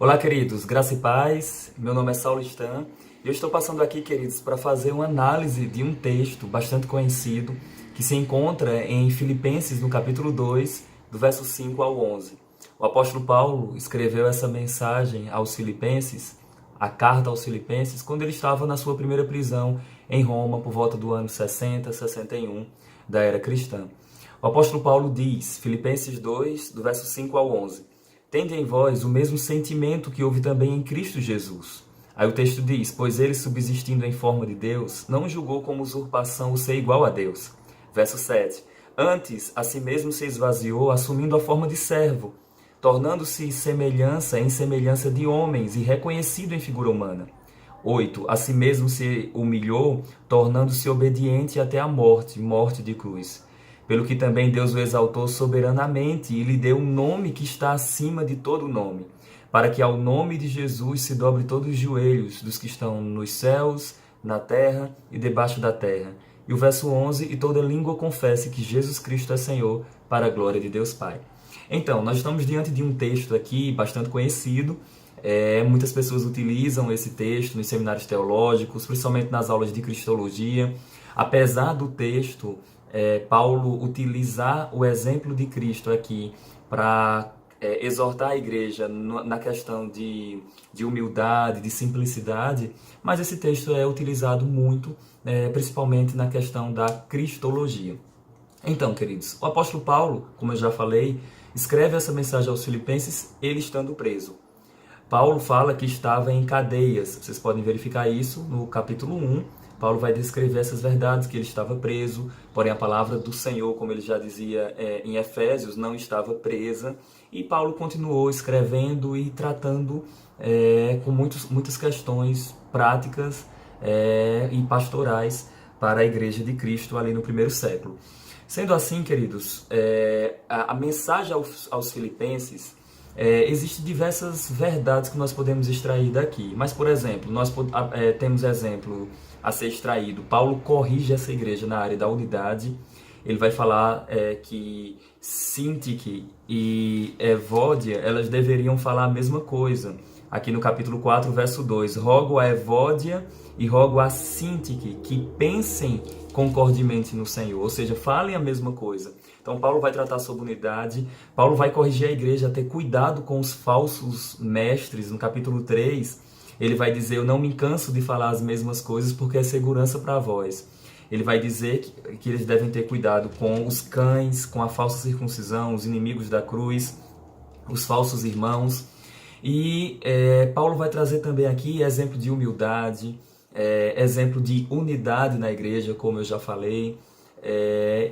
Olá, queridos, graça e paz. Meu nome é Saulo Stan e eu estou passando aqui, queridos, para fazer uma análise de um texto bastante conhecido que se encontra em Filipenses, no capítulo 2, do verso 5 ao 11. O apóstolo Paulo escreveu essa mensagem aos Filipenses, a carta aos Filipenses, quando ele estava na sua primeira prisão em Roma, por volta do ano 60, 61 da era cristã. O apóstolo Paulo diz, Filipenses 2, do verso 5 ao 11: Tende em vós o mesmo sentimento que houve também em Cristo Jesus. Aí o texto diz, pois ele, subsistindo em forma de Deus, não julgou como usurpação o ser igual a Deus. Verso 7. Antes, a si mesmo se esvaziou, assumindo a forma de servo, tornando-se semelhança em semelhança de homens e reconhecido em figura humana. 8. A si mesmo se humilhou, tornando-se obediente até a morte, morte de cruz. Pelo que também Deus o exaltou soberanamente e lhe deu um nome que está acima de todo nome, para que ao nome de Jesus se dobre todos os joelhos dos que estão nos céus, na terra e debaixo da terra. E o verso 11, e toda língua confesse que Jesus Cristo é Senhor, para a glória de Deus Pai. Então, nós estamos diante de um texto aqui bastante conhecido. Muitas pessoas utilizam esse texto nos seminários teológicos, principalmente nas aulas de Cristologia. Apesar do texto, Paulo utilizar o exemplo de Cristo aqui para exortar a igreja na questão de humildade, de simplicidade, mas esse texto é utilizado muito, principalmente na questão da cristologia. Então, queridos, o apóstolo Paulo, como eu já falei, escreve essa mensagem aos Filipenses, ele estando preso. Paulo fala que estava em cadeias, vocês podem verificar isso no capítulo 1, Paulo vai descrever essas verdades, que ele estava preso, porém a palavra do Senhor, como ele já dizia em Efésios, não estava presa. E Paulo continuou escrevendo e tratando com muitas questões práticas e pastorais para a Igreja de Cristo ali no primeiro século. Sendo assim, queridos, a mensagem aos Filipenses, existem diversas verdades que nós podemos extrair daqui. Mas, por exemplo, nós temos exemplo a ser extraído. Paulo corrige essa igreja na área da unidade. Ele vai falar que Sintique e Evódia, elas deveriam falar a mesma coisa. Aqui no capítulo 4, verso 2. Rogo a Evódia e rogo a Sintique que pensem concordemente no Senhor. Ou seja, falem a mesma coisa. Então, Paulo vai tratar sobre unidade. Paulo vai corrigir a igreja a ter cuidado com os falsos mestres. No capítulo 3, ele vai dizer, eu não me canso de falar as mesmas coisas porque é segurança para vós. Ele vai dizer que eles devem ter cuidado com os cães, com a falsa circuncisão, os inimigos da cruz, os falsos irmãos. E Paulo vai trazer também aqui exemplo de humildade, exemplo de unidade na igreja, como eu já falei,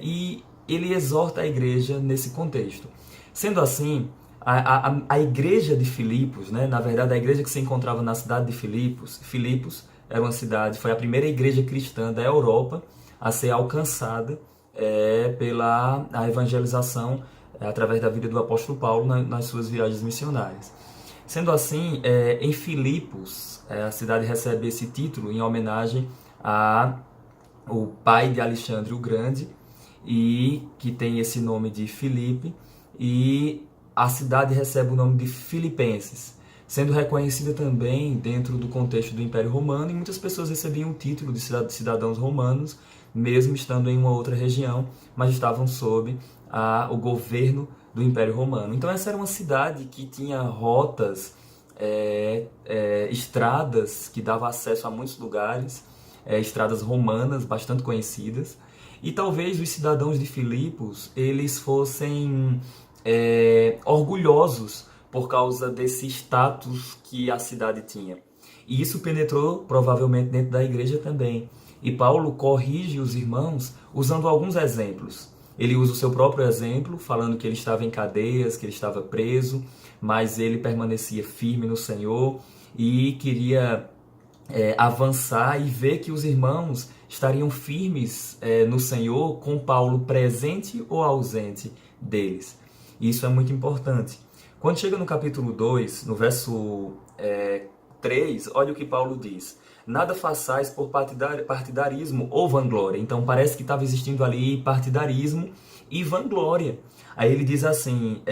e ele exorta a igreja nesse contexto. Sendo assim, a igreja de Filipos, né, na verdade a igreja que se encontrava na cidade de Filipos era uma cidade, foi a primeira igreja cristã da Europa a ser alcançada pela evangelização através da vida do apóstolo Paulo nas suas viagens missionárias. Sendo assim, em Filipos, a cidade recebe esse título em homenagem ao pai de Alexandre o Grande, e que tem esse nome de Filipe, e a cidade recebe o nome de Filipenses, sendo reconhecida também dentro do contexto do Império Romano, e muitas pessoas recebiam o título de cidadãos romanos, mesmo estando em uma outra região, mas estavam sob o governo do Império Romano. Então essa era uma cidade que tinha rotas, estradas que davam acesso a muitos lugares, estradas romanas bastante conhecidas, e talvez os cidadãos de Filipos eles fossem orgulhosos por causa desse status que a cidade tinha. E isso penetrou provavelmente dentro da igreja também. E Paulo corrige os irmãos usando alguns exemplos. Ele usa o seu próprio exemplo, falando que ele estava em cadeias, que ele estava preso, mas ele permanecia firme no Senhor e queria avançar e ver que os irmãos estariam firmes no Senhor, com Paulo presente ou ausente deles. Isso é muito importante. Quando chega no capítulo 2, no verso 3, olha o que Paulo diz. Nada façais por partidarismo ou vanglória. Então parece que estava existindo ali partidarismo e vanglória. Aí ele diz assim,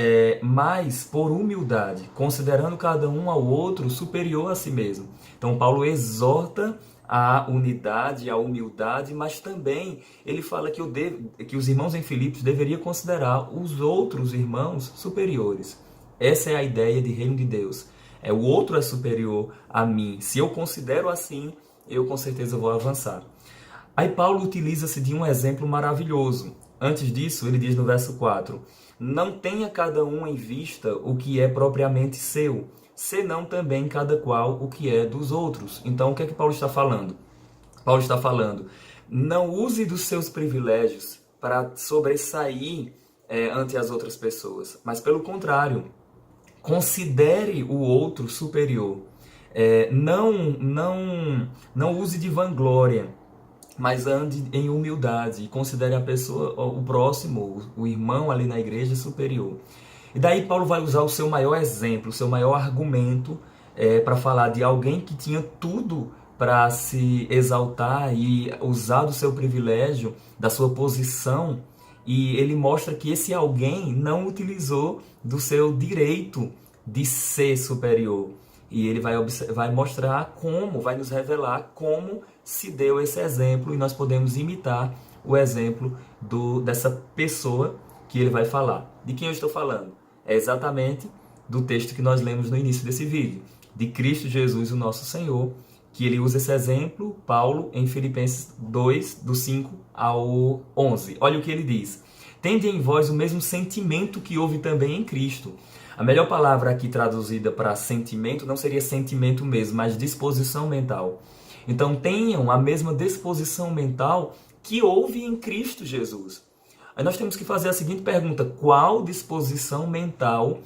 mas por humildade, considerando cada um ao outro superior a si mesmo. Então Paulo exorta a unidade, a humildade, mas também ele fala que os irmãos em Filipos deveriam considerar os outros irmãos superiores. Essa é a ideia de reino de Deus. O outro é superior a mim. Se eu considero assim, eu com certeza vou avançar. Aí Paulo utiliza-se de um exemplo maravilhoso. Antes disso, ele diz no verso 4, não tenha cada um em vista o que é propriamente seu, senão também cada qual o que é dos outros. Então, o que é que Paulo está falando? Paulo está falando, não use dos seus privilégios para sobressair ante as outras pessoas, mas pelo contrário, considere o outro superior. Não use de vanglória, mas ande em humildade e considere a pessoa, o próximo, o irmão ali na igreja superior. E daí Paulo vai usar o seu maior exemplo, o seu maior argumento para falar de alguém que tinha tudo para se exaltar e usar do seu privilégio, da sua posição, e ele mostra que esse alguém não utilizou do seu direito de ser superior. E ele vai mostrar como, vai nos revelar como se deu esse exemplo, e nós podemos imitar o exemplo dessa pessoa que ele vai falar. De quem eu estou falando? É exatamente do texto que nós lemos no início desse vídeo, de Cristo Jesus, o nosso Senhor, que ele usa esse exemplo, Paulo, em Filipenses 2, do 5 ao 11. Olha o que ele diz. Tende em vós o mesmo sentimento que houve também em Cristo. A melhor palavra aqui traduzida para sentimento não seria sentimento mesmo, mas disposição mental. Então tenham a mesma disposição mental que houve em Cristo Jesus. Aí nós temos que fazer a seguinte pergunta: qual disposição mental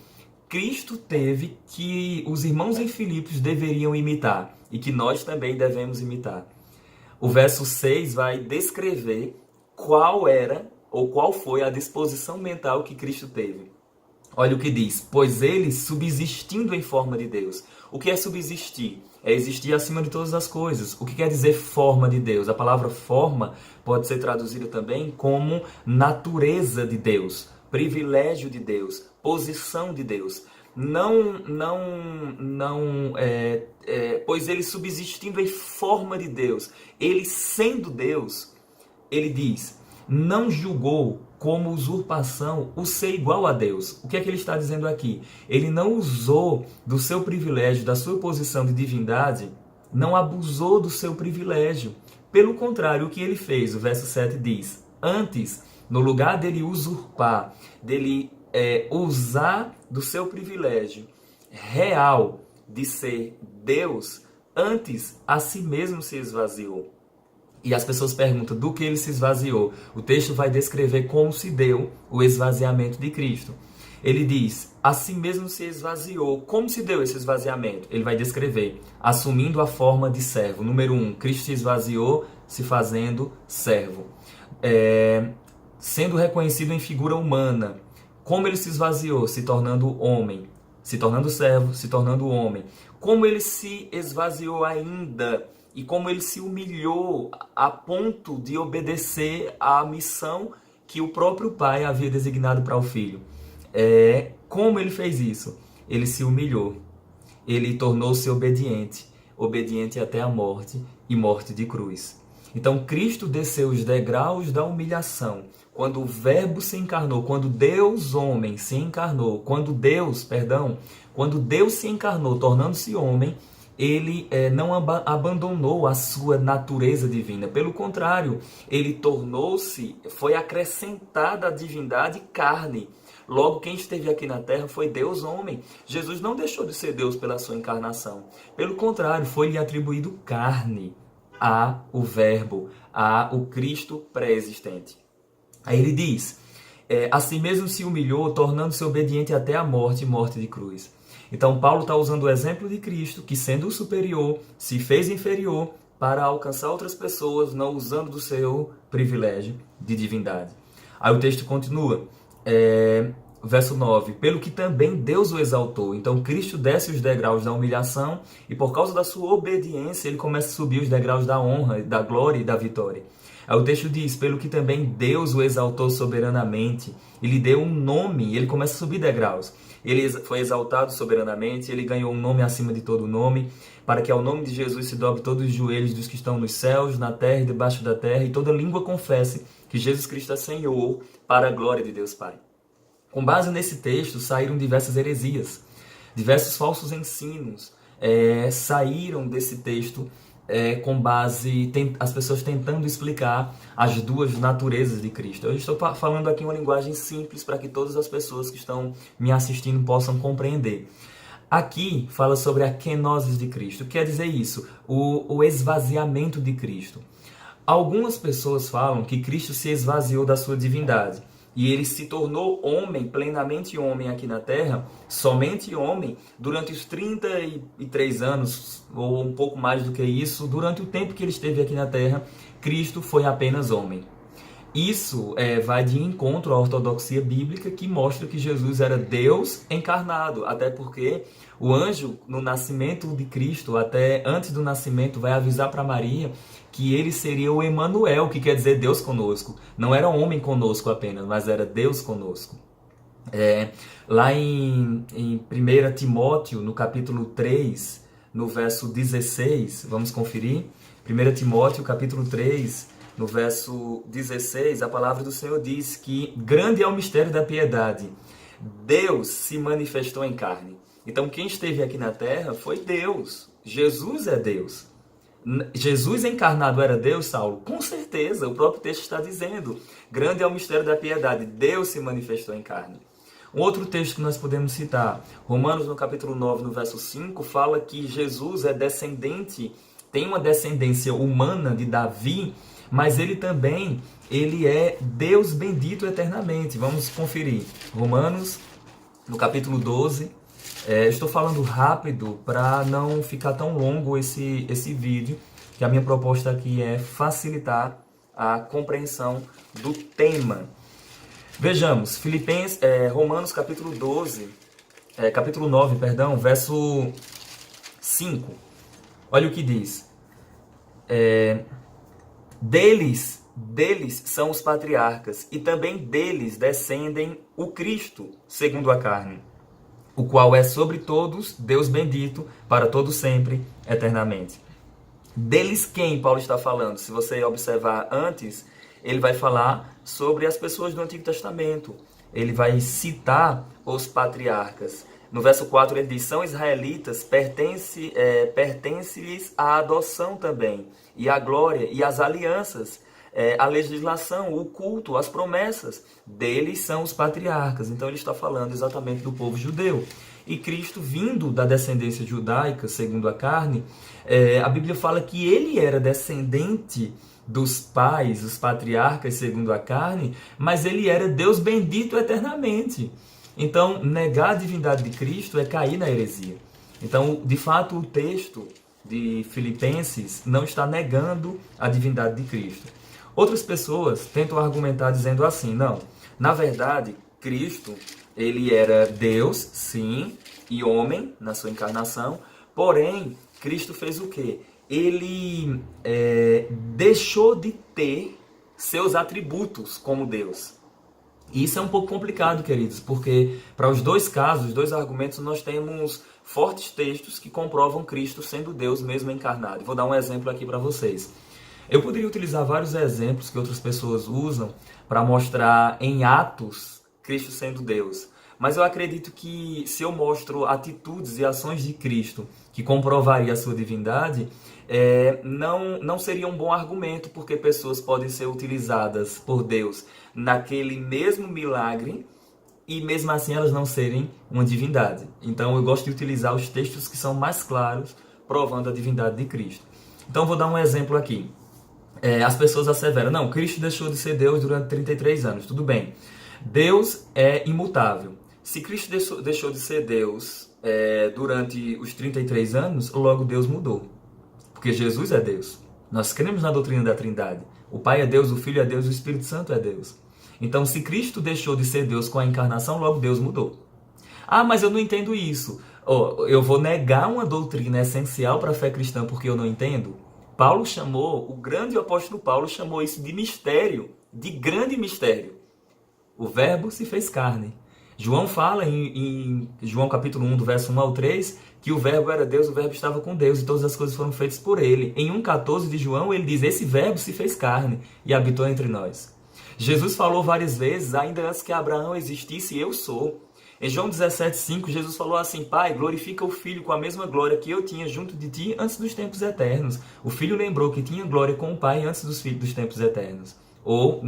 Cristo teve que os irmãos em Filipos deveriam imitar e que nós também devemos imitar? O verso 6 vai descrever qual era ou qual foi a disposição mental que Cristo teve. Olha o que diz, pois ele subsistindo em forma de Deus. O que é subsistir? É existir acima de todas as coisas. O que quer dizer forma de Deus? A palavra forma pode ser traduzida também como natureza de Deus, privilégio de Deus, posição de Deus. Pois ele subsistindo em forma de Deus, ele sendo Deus, ele diz, não julgou como usurpação o ser igual a Deus. O que é que ele está dizendo aqui? Ele não usou do seu privilégio, da sua posição de divindade, não abusou do seu privilégio. Pelo contrário, o que ele fez? O verso 7 diz, antes, no lugar dele usurpar, dele usar do seu privilégio real de ser Deus, antes a si mesmo se esvaziou. E as pessoas perguntam do que ele se esvaziou. O texto vai descrever como se deu o esvaziamento de Cristo. Ele diz, a si mesmo se esvaziou. Como se deu esse esvaziamento? Ele vai descrever, assumindo a forma de servo. Número 1, Cristo se esvaziou se fazendo servo. Sendo reconhecido em figura humana. Como ele se esvaziou? Se tornando homem. Se tornando servo, se tornando homem. Como ele se esvaziou ainda? E como ele se humilhou a ponto de obedecer à missão que o próprio Pai havia designado para o Filho. Como ele fez isso? Ele se humilhou. Ele tornou-se obediente. Obediente até a morte e morte de cruz. Então Cristo desceu os degraus da humilhação. Quando o Verbo se encarnou, quando Deus homem se encarnou, quando Deus se encarnou, tornando-se homem, ele não abandonou a sua natureza divina. Pelo contrário, ele foi acrescentada a divindade carne. Logo, quem esteve aqui na terra foi Deus homem. Jesus não deixou de ser Deus pela sua encarnação. Pelo contrário, foi-lhe atribuído carne ao Verbo, ao Cristo pré-existente. Aí ele diz, assim mesmo se humilhou, tornando-se obediente até a morte e morte de cruz. Então, Paulo está usando o exemplo de Cristo, que sendo o superior, se fez inferior para alcançar outras pessoas, não usando do seu privilégio de divindade. Aí o texto continua, verso 9, pelo que também Deus o exaltou. Então, Cristo desce os degraus da humilhação e por causa da sua obediência, ele começa a subir os degraus da honra, da glória e da vitória. Aí o texto diz, pelo que também Deus o exaltou soberanamente, e lhe deu um nome, e ele começa a subir degraus. Ele foi exaltado soberanamente, ele ganhou um nome acima de todo nome, para que ao nome de Jesus se dobre todos os joelhos dos que estão nos céus, na terra e debaixo da terra, e toda língua confesse que Jesus Cristo é Senhor, para a glória de Deus Pai. Com base nesse texto, saíram diversas heresias, diversos falsos ensinos saíram desse texto com base, as pessoas tentando explicar as duas naturezas de Cristo. Eu estou falando aqui uma linguagem simples para que todas as pessoas que estão me assistindo possam compreender. Aqui fala sobre a kenosis de Cristo. O que quer dizer isso? O esvaziamento de Cristo. Algumas pessoas falam que Cristo se esvaziou da sua divindade e ele se tornou homem, plenamente homem aqui na Terra, somente homem, durante os 33 anos, ou um pouco mais do que isso, durante o tempo que ele esteve aqui na Terra, Cristo foi apenas homem. Isso vai de encontro à ortodoxia bíblica, que mostra que Jesus era Deus encarnado, até porque o anjo, no nascimento de Cristo, até antes do nascimento, vai avisar para Maria que ele seria o Emanuel, que quer dizer Deus conosco. Não era homem conosco apenas, mas era Deus conosco. Lá em 1 Timóteo, no capítulo 3, no verso 16, vamos conferir? 1 Timóteo, capítulo 3, no verso 16, a palavra do Senhor diz que grande é o mistério da piedade. Deus se manifestou em carne. Então, quem esteve aqui na terra foi Deus. Jesus é Deus. Jesus encarnado era Deus, Saulo? Com certeza, o próprio texto está dizendo. Grande é o mistério da piedade. Deus se manifestou em carne. Um outro texto que nós podemos citar, Romanos no capítulo 9, no verso 5, fala que Jesus é descendente, tem uma descendência humana de Davi, mas ele também, ele é Deus bendito eternamente. Vamos conferir. Romanos, no capítulo 12. Estou falando rápido para não ficar tão longo esse vídeo, que a minha proposta aqui é facilitar a compreensão do tema. Vejamos, Romanos capítulo 9, verso 5. Olha o que diz. Deles são os patriarcas, e também deles descendem o Cristo, segundo a carne, o qual é sobre todos, Deus bendito, para todo sempre, eternamente. Deles quem Paulo está falando? Se você observar antes, ele vai falar sobre as pessoas do Antigo Testamento. Ele vai citar os patriarcas. No verso 4 ele diz, são israelitas, pertence-lhes a adoção também, e a glória, e as alianças, a legislação, o culto, as promessas. Deles são os patriarcas. Então ele está falando exatamente do povo judeu. E Cristo, vindo da descendência judaica, segundo a carne, a Bíblia fala que ele era descendente dos pais, os patriarcas, segundo a carne, mas ele era Deus bendito eternamente. Então, negar a divindade de Cristo é cair na heresia. Então, de fato, o texto de Filipenses não está negando a divindade de Cristo. Outras pessoas tentam argumentar dizendo assim, não, na verdade, Cristo, ele era Deus, sim, e homem na sua encarnação, porém, Cristo fez o quê? Ele deixou de ter seus atributos como Deus. E isso é um pouco complicado, queridos, porque para os dois casos, os dois argumentos, nós temos fortes textos que comprovam Cristo sendo Deus mesmo encarnado. Vou dar um exemplo aqui para vocês. Eu poderia utilizar vários exemplos que outras pessoas usam para mostrar em Atos Cristo sendo Deus. Mas eu acredito que se eu mostro atitudes e ações de Cristo que comprovaria a sua divindade, não seria um bom argumento, porque pessoas podem ser utilizadas por Deus naquele mesmo milagre e mesmo assim elas não serem uma divindade. Então eu gosto de utilizar os textos que são mais claros, provando a divindade de Cristo. Então vou dar um exemplo aqui. As pessoas asseveram, não, Cristo deixou de ser Deus durante 33 anos, tudo bem. Deus é imutável. Se Cristo deixou de ser Deus durante os 33 anos, logo Deus mudou. Porque Jesus é Deus. Nós cremos na doutrina da Trindade. O Pai é Deus, o Filho é Deus, o Espírito Santo é Deus. Então, se Cristo deixou de ser Deus com a encarnação, logo Deus mudou. Ah, mas eu não entendo isso. Eu vou negar uma doutrina essencial para a fé cristã porque eu não entendo? o grande apóstolo Paulo chamou isso de mistério, de grande mistério. O verbo se fez carne. João fala em João capítulo 1, do verso 1 ao 3, que o verbo era Deus, o verbo estava com Deus e todas as coisas foram feitas por ele. Em 1,14 de João, ele diz, esse verbo se fez carne e habitou entre nós. Jesus falou várias vezes, ainda antes que Abraão existisse, eu sou. Em João 17,5, Jesus falou assim, Pai, glorifica o Filho com a mesma glória que eu tinha junto de ti antes dos tempos eternos. O Filho lembrou que tinha glória com o Pai antes dos tempos eternos. Ou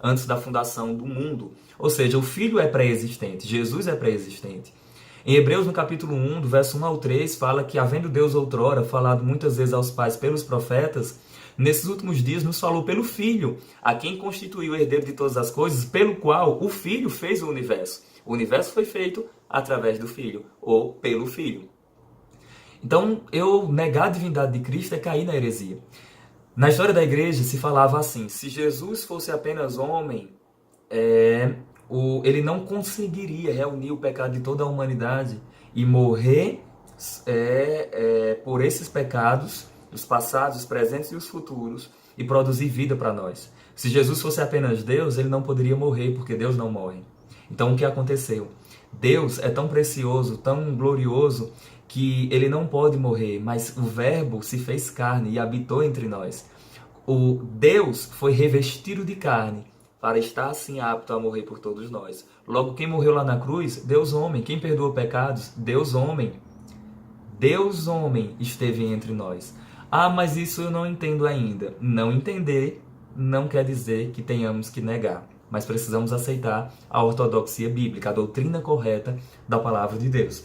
antes da fundação do mundo. Ou seja, o Filho é pré-existente, Jesus é pré-existente. Em Hebreus, no capítulo 1, do verso 1 ao 3, fala que, havendo Deus outrora falado muitas vezes aos pais pelos profetas, nesses últimos dias nos falou pelo Filho, a quem constituiu o herdeiro de todas as coisas, pelo qual o Filho fez o universo. O universo foi feito através do Filho, ou pelo Filho. Então, eu negar a divindade de Cristo é cair na heresia. Na história da igreja se falava assim, se Jesus fosse apenas homem, ele não conseguiria reunir o pecado de toda a humanidade e morrer por esses pecados, os passados, os presentes e os futuros, e produzir vida para nós. Se Jesus fosse apenas Deus, ele não poderia morrer, porque Deus não morre. Então, o que aconteceu? Deus é tão precioso, tão glorioso, que ele não pode morrer, mas o verbo se fez carne e habitou entre nós. O Deus foi revestido de carne para estar assim apto a morrer por todos nós. Logo, quem morreu lá na cruz? Deus homem. Quem perdoou pecados? Deus homem. Deus homem esteve entre nós. Ah, mas isso eu não entendo ainda. Não entender não quer dizer que tenhamos que negar, mas precisamos aceitar a ortodoxia bíblica, a doutrina correta da palavra de Deus.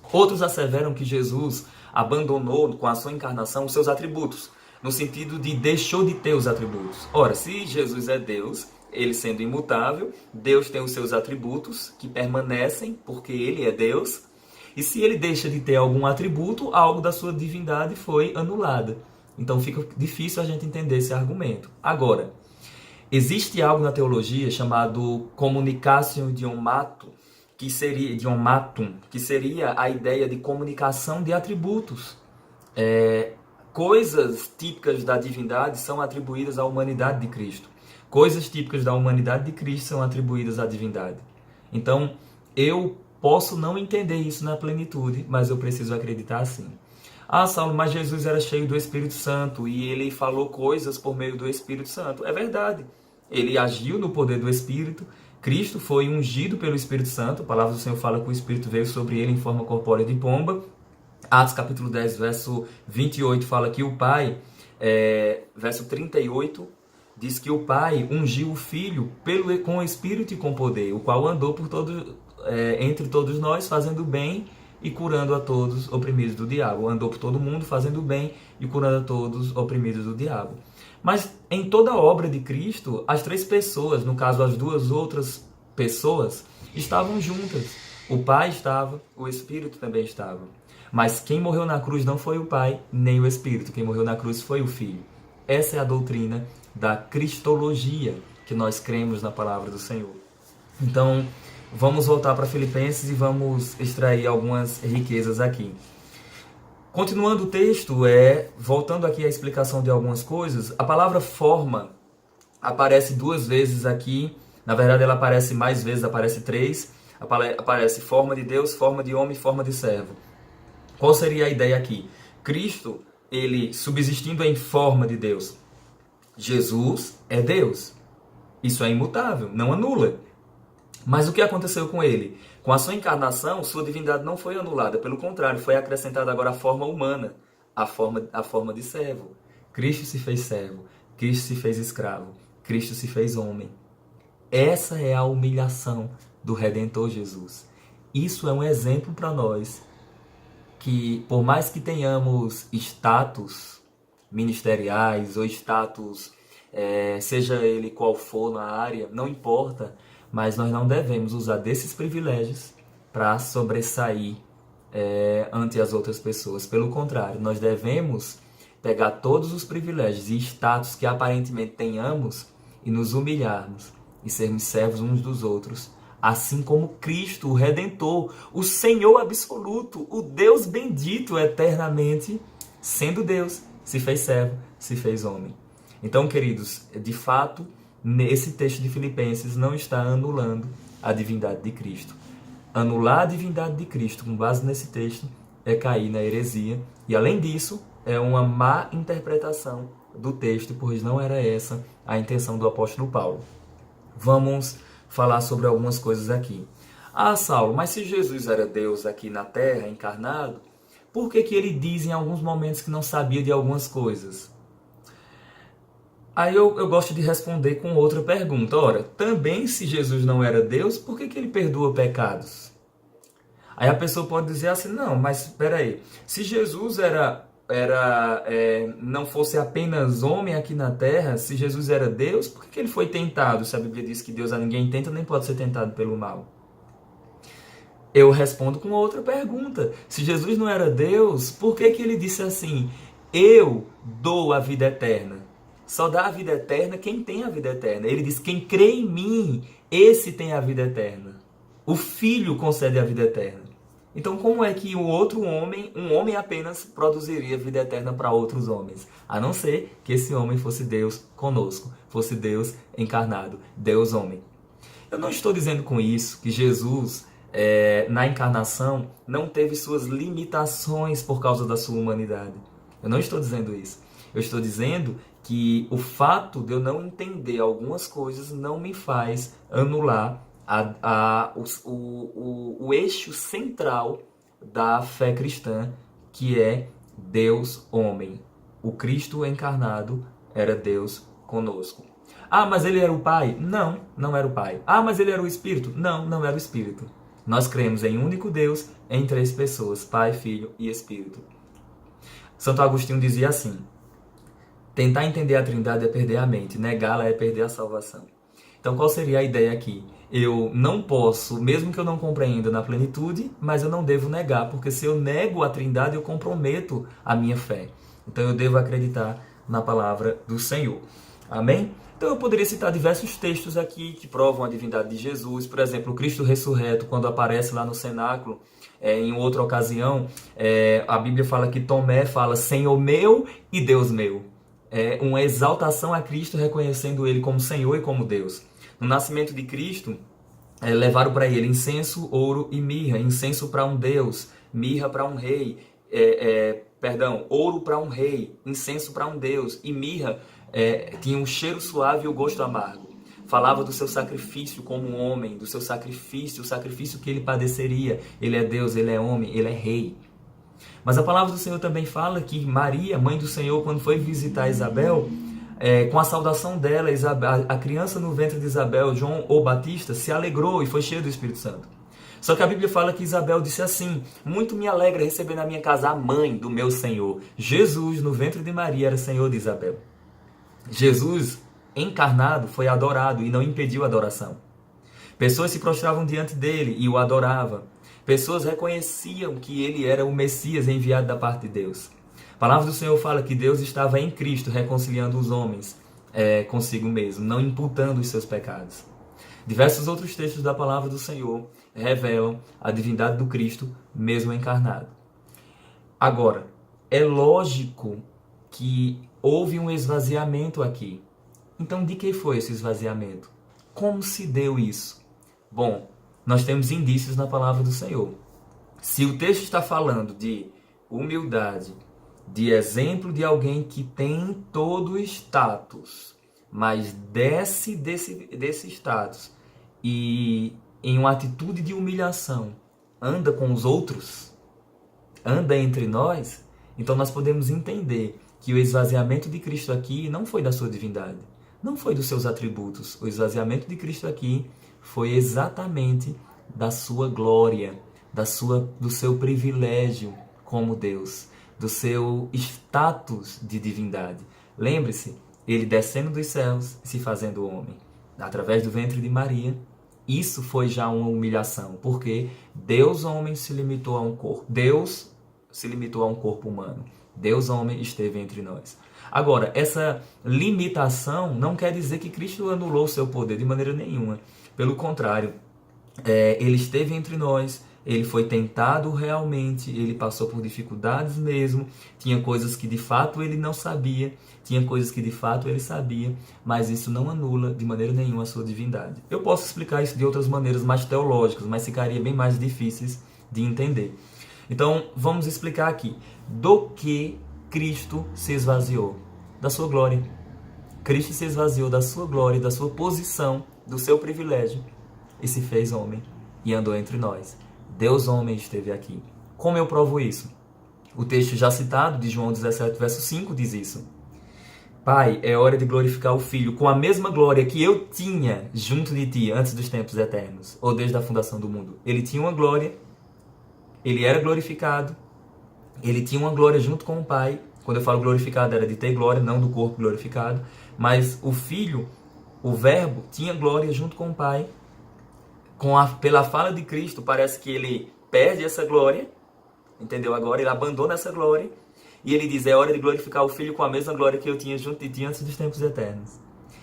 Outros asseveram que Jesus abandonou com a sua encarnação os seus atributos, no sentido de deixou de ter os atributos. Ora, se Jesus é Deus, ele sendo imutável, Deus tem os seus atributos que permanecem porque ele é Deus, e se ele deixa de ter algum atributo, algo da sua divindade foi anulada. Então fica difícil a gente entender esse argumento. Agora, existe algo na teologia chamado communicatio idiomatum, que seria a ideia de comunicação de atributos. Coisas típicas da divindade são atribuídas à humanidade de Cristo. Coisas típicas da humanidade de Cristo são atribuídas à divindade. Então, eu posso não entender isso na plenitude, mas eu preciso acreditar assim. Ah, Saulo, mas Jesus era cheio do Espírito Santo e ele falou coisas por meio do Espírito Santo. É verdade. Ele agiu no poder do Espírito. Cristo foi ungido pelo Espírito Santo. A palavra do Senhor fala que o Espírito veio sobre ele em forma corpórea de pomba. Atos capítulo 10, verso 28 fala que o Pai, verso 38, diz que o Pai ungiu o Filho com o Espírito e com poder, o qual andou entre todos nós, fazendo bem e curando a todos oprimidos do diabo. Andou por todo mundo, fazendo bem e curando a todos oprimidos do diabo. Mas em toda a obra de Cristo, as três pessoas, no caso as duas outras pessoas, estavam juntas. O Pai estava, o Espírito também estava. Mas quem morreu na cruz não foi o Pai, nem o Espírito. Quem morreu na cruz foi o Filho. Essa é a doutrina da cristologia que nós cremos na palavra do Senhor. Então, vamos voltar para Filipenses e vamos extrair algumas riquezas aqui. Continuando o texto, voltando aqui à explicação de algumas coisas, a palavra forma aparece duas vezes aqui. Na verdade, ela aparece mais vezes, aparece três. Aparece forma de Deus, forma de homem, forma de servo. Qual seria a ideia aqui? Cristo, ele subsistindo em forma de Deus. Jesus é Deus. Isso é imutável, não anula. Mas o que aconteceu com ele? Com a sua encarnação, sua divindade não foi anulada. Pelo contrário, foi acrescentada agora a forma humana, a forma de servo. Cristo se fez servo, Cristo se fez escravo, Cristo se fez homem. Essa é a humilhação do Redentor Jesus. Isso é um exemplo para nós que, por mais que tenhamos status ministeriais ou status, seja ele qual for na área, não importa, mas nós não devemos usar desses privilégios para sobressair ante as outras pessoas. Pelo contrário, nós devemos pegar todos os privilégios e status que aparentemente tenhamos e nos humilharmos e sermos servos uns dos outros, assim como Cristo, o Redentor, o Senhor absoluto, o Deus bendito eternamente, sendo Deus, se fez servo, se fez homem. Então, queridos, de fato, nesse texto de Filipenses não está anulando a divindade de Cristo. Anular a divindade de Cristo com base nesse texto é cair na heresia e, além disso, é uma má interpretação do texto, pois não era essa a intenção do apóstolo Paulo. Vamos falar sobre algumas coisas aqui. Ah, Saulo, mas se Jesus era Deus aqui na Terra, encarnado, por que ele diz em alguns momentos que não sabia de algumas coisas? Aí eu gosto de responder com outra pergunta. Ora, também se Jesus não era Deus, por que ele perdoa pecados? Aí a pessoa pode dizer assim, não, mas espera aí, se Jesus não fosse apenas homem aqui na Terra, se Jesus era Deus, por que ele foi tentado? Se a Bíblia diz que Deus a ninguém tenta, nem pode ser tentado pelo mal. Eu respondo com outra pergunta. Se Jesus não era Deus, por que ele disse assim, eu dou a vida eterna? Só dá a vida eterna quem tem a vida eterna. Ele diz, quem crê em mim, esse tem a vida eterna. O Filho concede a vida eterna. Então, como é que o outro homem, um homem apenas, produziria vida eterna para outros homens? A não ser que esse homem fosse Deus conosco, fosse Deus encarnado, Deus homem. Eu não estou dizendo com isso que Jesus, na encarnação, não teve suas limitações por causa da sua humanidade. Eu não estou dizendo isso. Eu estou dizendo que o fato de eu não entender algumas coisas não me faz anular o eixo central da fé cristã, que é Deus homem. O Cristo encarnado era Deus conosco. Ah, mas ele era o Pai? Não, não era o Pai. Ah, mas ele era o Espírito? Não, não era o Espírito. Nós cremos em um único Deus, em três pessoas, Pai, Filho e Espírito. Santo Agostinho dizia assim, tentar entender a Trindade é perder a mente, negá-la é perder a salvação. Então, qual seria a ideia aqui? Eu não posso, mesmo que eu não compreenda na plenitude, mas eu não devo negar, porque se eu nego a Trindade, eu comprometo a minha fé. Então, eu devo acreditar na palavra do Senhor. Amém? Então, eu poderia citar diversos textos aqui que provam a divindade de Jesus. Por exemplo, o Cristo ressurreto, quando aparece lá no cenáculo, em outra ocasião, a Bíblia fala que Tomé fala Senhor meu e Deus meu. É uma exaltação a Cristo, reconhecendo Ele como Senhor e como Deus. No nascimento de Cristo, levaram para Ele incenso, ouro e mirra. Incenso para um Deus, mirra para um rei, ouro para um rei, incenso para um Deus. E mirra tinha um cheiro suave e o gosto amargo. Falava do seu sacrifício como homem, do seu sacrifício, o sacrifício que Ele padeceria. Ele é Deus, Ele é homem, Ele é rei. Mas a palavra do Senhor também fala que Maria, mãe do Senhor, quando foi visitar Isabel, com a saudação dela, a criança no ventre de Isabel, João ou Batista, se alegrou e foi cheio do Espírito Santo. Só que a Bíblia fala que Isabel disse assim, muito me alegra receber na minha casa a mãe do meu Senhor. Jesus, no ventre de Maria, era Senhor de Isabel. Jesus, encarnado, foi adorado e não impediu a adoração. Pessoas se prostravam diante dele e o adoravam. Pessoas reconheciam que ele era o Messias enviado da parte de Deus. A palavra do Senhor fala que Deus estava em Cristo reconciliando os homens consigo mesmo, não imputando os seus pecados. Diversos outros textos da palavra do Senhor revelam a divindade do Cristo, mesmo encarnado. Agora, é lógico que houve um esvaziamento aqui. Então, de que foi esse esvaziamento? Como se deu isso? Bom, nós temos indícios na palavra do Senhor. Se o texto está falando de humildade, de exemplo de alguém que tem todo o status, mas desce desse status e em uma atitude de humilhação anda com os outros, anda entre nós, então nós podemos entender que o esvaziamento de Cristo aqui não foi da sua divindade, não foi dos seus atributos. O esvaziamento de Cristo aqui foi exatamente da sua glória, do seu privilégio como Deus, do seu status de divindade. Lembre-se, ele descendo dos céus e se fazendo homem, através do ventre de Maria. Isso foi já uma humilhação, porque Deus homem se limitou a um corpo. Deus se limitou a um corpo humano. Deus homem esteve entre nós. Agora, essa limitação não quer dizer que Cristo anulou o seu poder de maneira nenhuma. Pelo contrário, ele esteve entre nós, ele foi tentado realmente, ele passou por dificuldades mesmo, tinha coisas que de fato ele não sabia, tinha coisas que de fato ele sabia, mas isso não anula de maneira nenhuma a sua divindade. Eu posso explicar isso de outras maneiras mais teológicas, mas ficaria bem mais difíceis de entender. Então, vamos explicar aqui. Do que Cristo se esvaziou? Da sua glória. Cristo se esvaziou da sua glória, da sua posição, do seu privilégio e se fez homem e andou entre nós. Deus homem esteve aqui. Como eu provo isso? O texto já citado de João 17, verso 5 diz isso. Pai, é hora de glorificar o Filho com a mesma glória que eu tinha junto de ti antes dos tempos eternos, ou desde a fundação do mundo. Ele tinha uma glória, ele era glorificado, ele tinha uma glória junto com o Pai. Quando eu falo glorificado, era de ter glória, não do corpo glorificado. Mas o Filho, o Verbo, tinha glória junto com o Pai. Pela fala de Cristo, parece que ele perde essa glória, entendeu? Agora ele abandona essa glória e ele diz, é hora de glorificar o Filho com a mesma glória que eu tinha junto de ti antes dos tempos eternos.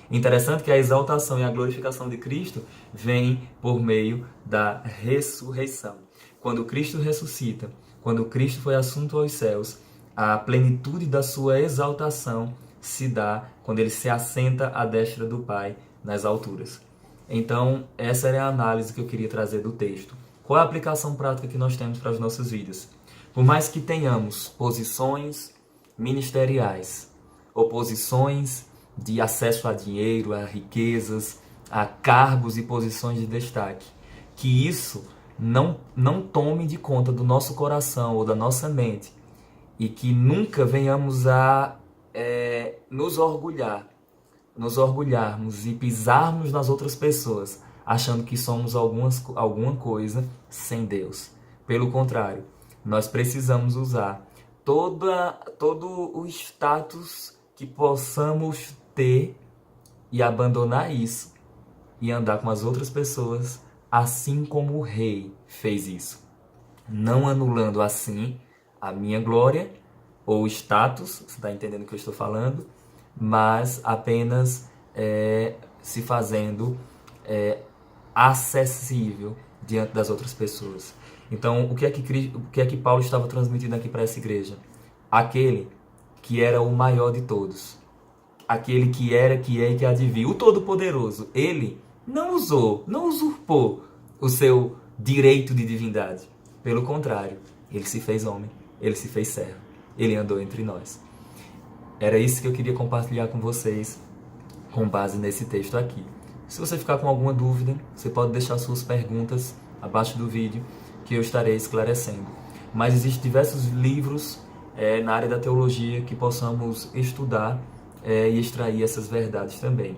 Interessante que a exaltação e a glorificação de Cristo vem por meio da ressurreição. Quando Cristo ressuscita, quando Cristo foi assunto aos céus, a plenitude da sua exaltação se dá quando ele se assenta à destra do Pai nas alturas. Então, essa era a análise que eu queria trazer do texto. Qual é a aplicação prática que nós temos para as nossas vidas? Por mais que tenhamos posições ministeriais, ou posições de acesso a dinheiro, a riquezas, a cargos e posições de destaque, que isso não tome de conta do nosso coração ou da nossa mente e que nunca venhamos a nos orgulharmos e pisarmos nas outras pessoas, achando que somos alguma coisa sem Deus. Pelo contrário, nós precisamos usar todo o status que possamos ter e abandonar isso e andar com as outras pessoas assim como o rei fez isso. Não anulando assim a minha glória ou status, você está entendendo o que eu estou falando, mas apenas se fazendo acessível diante das outras pessoas. Então, o que é que Paulo estava transmitindo aqui para essa igreja? Aquele que era o maior de todos, aquele que era, que é e que há de vir, o Todo-Poderoso, ele não usurpou o seu direito de divindade. Pelo contrário, ele se fez homem, ele se fez servo, ele andou entre nós. Era isso que eu queria compartilhar com vocês com base nesse texto aqui. Se você ficar com alguma dúvida, você pode deixar suas perguntas abaixo do vídeo que eu estarei esclarecendo. Mas existem diversos livros na área da teologia que possamos estudar e extrair essas verdades também.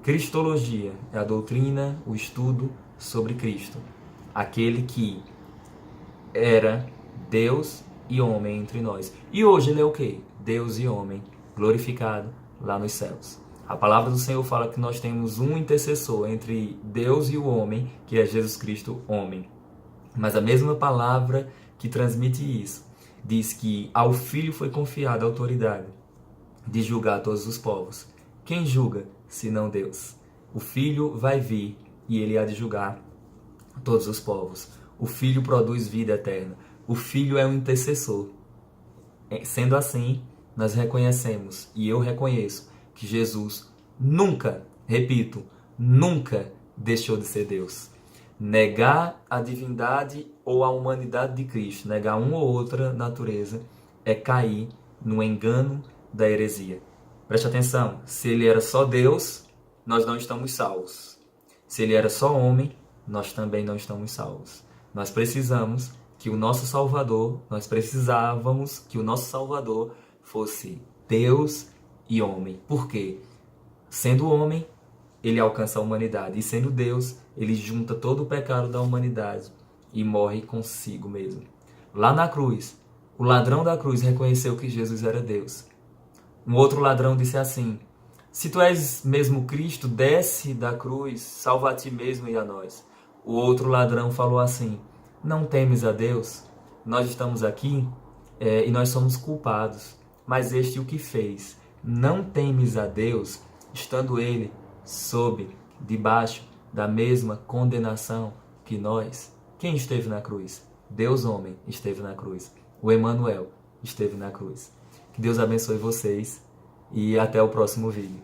Cristologia é a doutrina, o estudo sobre Cristo, aquele que era Deus e homem entre nós. E hoje ele é o quê? Deus e homem, glorificado lá nos céus. A palavra do Senhor fala que nós temos um intercessor entre Deus e o homem, que é Jesus Cristo, homem. Mas a mesma palavra que transmite isso, diz que ao Filho foi confiada a autoridade de julgar todos os povos. Quem julga, senão Deus? O Filho vai vir e ele há de julgar todos os povos. O Filho produz vida eterna. O Filho é um intercessor. Sendo assim, nós reconhecemos, e eu reconheço, que Jesus nunca, repito, nunca deixou de ser Deus. Negar a divindade ou a humanidade de Cristo, negar uma ou outra natureza, é cair no engano da heresia. Preste atenção, se ele era só Deus, nós não estamos salvos. Se ele era só homem, nós também não estamos salvos. Nós precisamos que o nosso Salvador, nós precisávamos que o nosso Salvador fosse Deus e homem. Por quê? Sendo homem, ele alcança a humanidade. E sendo Deus, ele junta todo o pecado da humanidade e morre consigo mesmo. Lá na cruz, o ladrão da cruz reconheceu que Jesus era Deus. Um outro ladrão disse assim: se tu és mesmo Cristo, desce da cruz, salva a ti mesmo e a nós. O outro ladrão falou assim: não temes a Deus? Nós estamos aqui e nós somos culpados. Mas este o que fez? Não temes a Deus, estando ele debaixo da mesma condenação que nós? Quem esteve na cruz? Deus homem esteve na cruz. O Emanuel esteve na cruz. Que Deus abençoe vocês e até o próximo vídeo.